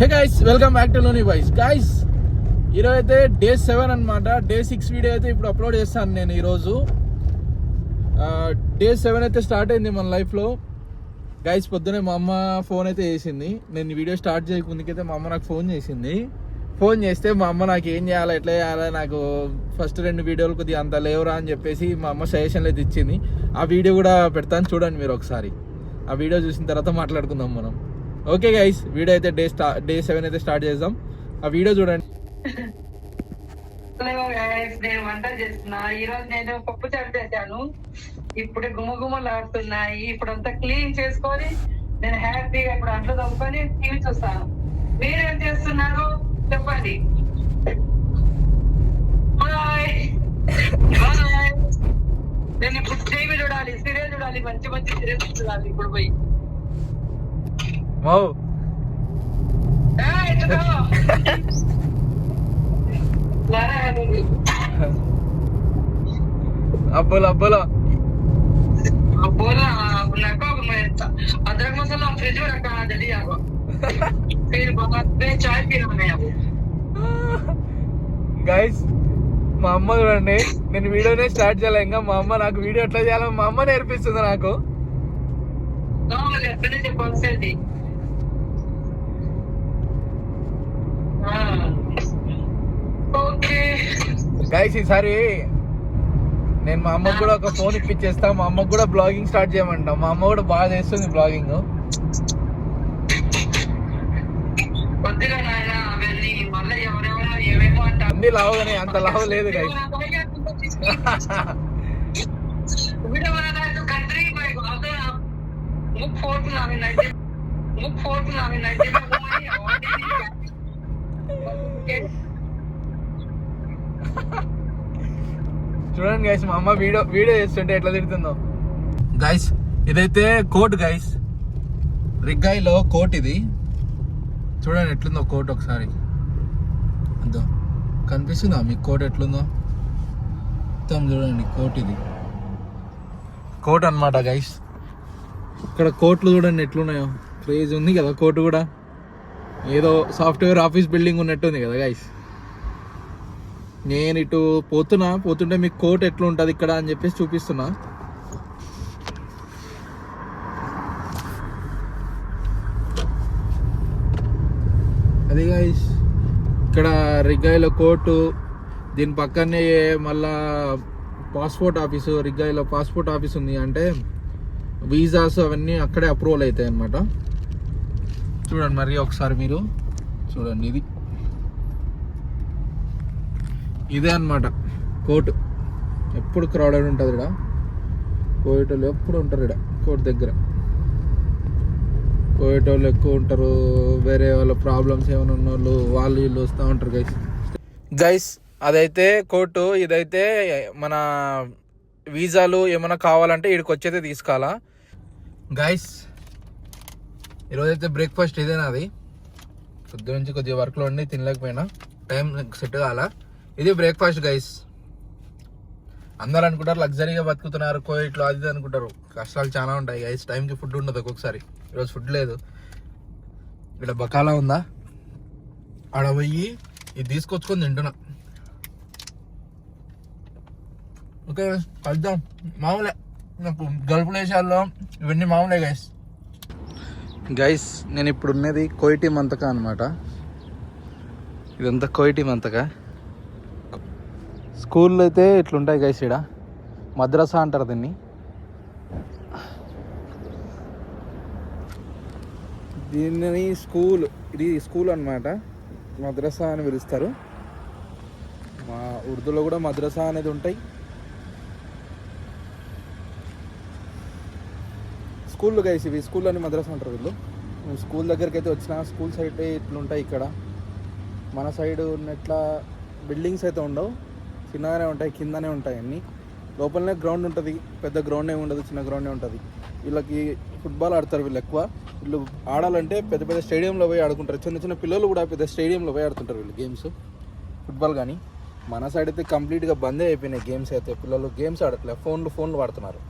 Hey guys, welcome back to lonely boys. Guys, ఈరోజు అయితే day 7 అనమాట. డే 6 వీడియో అయితే ఇప్పుడు అప్లోడ్ చేస్తాను నేను ఈరోజు. డే 7 అయితే స్టార్ట్ అయింది మన లైఫ్లో. గైస్, పొద్దునే మా అమ్మ ఫోన్ అయితే చేసింది. నేను వీడియో స్టార్ట్ చేయకుందుకైతే మా అమ్మ నాకు ఫోన్ చేసింది. ఫోన్ చేస్తే మా అమ్మ నాకు ఏం చేయాలి, ఎట్లా చేయాలి, నాకు ఫస్ట్ 2 వీడియోలు కొద్దిగా అంత లేవురా అని చెప్పేసి మా అమ్మ సజెషన్లు అయితే ఇచ్చింది. ఆ వీడియో కూడా పెడతాను, చూడండి మీరు ఒకసారి. ఆ వీడియో చూసిన తర్వాత మాట్లాడుకుందాం మనం. ఓకే గైస్, వీడియో అయితే డే 7 అయితే స్టార్ట్ చేద్దాం. ఆ వీడియో చూడండి. నేను వంట చేస్తున్నా. ఈ రోజు నేను పప్పు చారు చేశాను. ఇప్పుడు గుమగుమలాడుతున్నాయి. ఇప్పుడు అంతా క్లీన్ చేసుకొని నేను హ్యాపీగా ఇప్పుడు అంట్లు తవ్వుకొని టీవీ చూస్తాను. మీరేం చేస్తున్నారు చెప్పండి. నేను ఇప్పుడు టీవీ చూడాలి, సీరియల్ చూడాలి, మంచి మంచి సీరియల్ చూడాలి. ఇప్పుడు పోయి बोला अदरक मसाला फ्रिज में रखा है, जल्दी आओ। फिर बाद में चाय पीना है अब। గైస్, మా అమ్మ చూడండి, నేను వీడియోనే స్టార్ట్ చేయాలి. ఇంకా మా అమ్మ నాకు వీడియో ఎట్లా చేయాలో మా అమ్మ నేర్పిస్తుంది నాకు. చెప్పాల్సింది గైస్, ఈసారి నేను మా అమ్మకు కూడా ఒక ఫోన్ ఇప్పించేస్తా. మా అమ్మకు కూడా బ్లాగింగ్ స్టార్ట్ చేయమంటా. మా అమ్మ కూడా బాగా చేస్తుంది బ్లాగింగ్. అన్ని లావు కానీ అంత లావు లేదు గైస్. చూడండి గైస్, మా అమ్మ వీడియో చేస్తుంటే ఎట్లా తిడుతుందో. గైస్, ఇదైతే కోట్ గైస్, రిగ్గాయిలో కోట్. ఇది చూడండి ఎట్లుందో కోట్. ఒకసారి అంతో కనిపిస్తుందా మీకు కోట్ ఎట్లుందో? మొత్తం చూడండి కోట్. ఇది కోట్ అనమాట గైస్. ఇక్కడ కోట్లు చూడండి ఎట్లున్నాయో. క్రేజ్ ఉంది కదా కోట్ కూడా. ఏదో సాఫ్ట్వేర్ ఆఫీస్ బిల్డింగ్ ఉన్నట్టుంది కదా గైస్. నేను ఇటు పోతుంటే మీకు కోట్ ఎట్లా ఉంటుంది ఇక్కడ అని చెప్పేసి చూపిస్తున్నా. అదే గైస్, ఇక్కడ రిగ్గాయిలో కోర్టు, దీని పక్కనే మళ్ళా పాస్పోర్ట్ ఆఫీసు. రిగ్గాయిలో పాస్పోర్ట్ ఆఫీస్ ఉంది, అంటే వీసాస్ అవన్నీ అక్కడే అప్రూవల్ అవుతాయి అన్నమాట. చూడండి మరి ఒకసారి మీరు చూడండి. ఇదే అన్నమాట కోర్టు. ఎప్పుడు క్రౌడెడ్ ఉంటుంది ఇక్కడ. కోయేటోళ్ళు ఎప్పుడు ఉంటారు ఇక్కడ కోర్టు దగ్గర. కోయేటోళ్ళు ఎక్కువ ఉంటారు. వేరే వాళ్ళ ప్రాబ్లమ్స్ ఏమైనా ఉన్న వాళ్ళు వీళ్ళు వస్తూ ఉంటారు గైస్. అదైతే కోర్టు, ఇదైతే మన వీసాలు ఏమైనా కావాలంటే ఇక్కడికి వచ్చైతే తీసుకోవాలా గైస్. ఈరోజైతే బ్రేక్ఫాస్ట్ ఇదే నాది. పొద్దు నుంచి కొద్దిగా వర్క్లో ఉండి తినలేకపోయినా, టైం సెట్ కావాలా. ఇది బ్రేక్ఫాస్ట్ గైస్. అందరు అనుకుంటారు లగ్జరీగా బతుకుతున్నారు కోయిట్లో, అది అనుకుంటారు. కష్టాలు చాలా ఉంటాయి గైస్. టైంకి ఫుడ్ ఉండదు ఒక్కొక్కసారి. ఈరోజు ఫుడ్ లేదు. ఇక్కడ బకాలా ఉందా, ఆడ పోయి ఇది తీసుకొచ్చుకొని తింటున్నా. ఓకే, కలుద్దాం. మామూలే, నాకు గల్ఫ్ దేశాల్లో ఇవన్నీ మామూలే గైస్. గైస్, నేను ఇప్పుడు ఉన్నది కోయిటీ మంతక అనమాట. ఇదంతా కోయిటీ మంతక. స్కూల్లో అయితే ఇట్లుంటాయి గైస్. ఇక్కడ మద్రసా అంటారు దీన్ని. దీన్ని స్కూల్, ఇది స్కూల్ అనమాట. మద్రసా అని పిలుస్తారు. మా ఉర్దూలో కూడా మద్రసా అనేది ఉంటాయి. స్కూల్లో గైస్, ఇవి స్కూల్ అని మద్రసా అంటారు వీళ్ళు. స్కూల్ దగ్గరికి అయితే వచ్చిన స్కూల్ సైడ్ ఇట్లుంటాయి. ఇక్కడ మన సైడ్ ఉన్నట్ల బిల్డింగ్స్ అయితే ఉండవు, చిన్నగానే ఉంటాయి, కిందనే ఉంటాయి అన్నీ. లోపలనే గ్రౌండ్ ఉంటుంది. పెద్ద గ్రౌండ్ ఏమి ఉండదు, చిన్న గ్రౌండే ఉంటుంది. వీళ్ళకి ఫుట్బాల్ ఆడతారు వీళ్ళు ఎక్కువ. వీళ్ళు ఆడాలంటే పెద్ద పెద్ద స్టేడియంలో పోయి ఆడుకుంటారు. చిన్న చిన్న పిల్లలు కూడా పెద్ద స్టేడియంలో పోయి ఆడుతుంటారు వీళ్ళు గేమ్స్, ఫుట్బాల్. కానీ మన సైడ్ అయితే కంప్లీట్గా బందే అయిపోయినాయి గేమ్స్ అయితే. పిల్లలు గేమ్స్ ఆడట్లేదు, ఫోన్లు వాడుతున్నారు.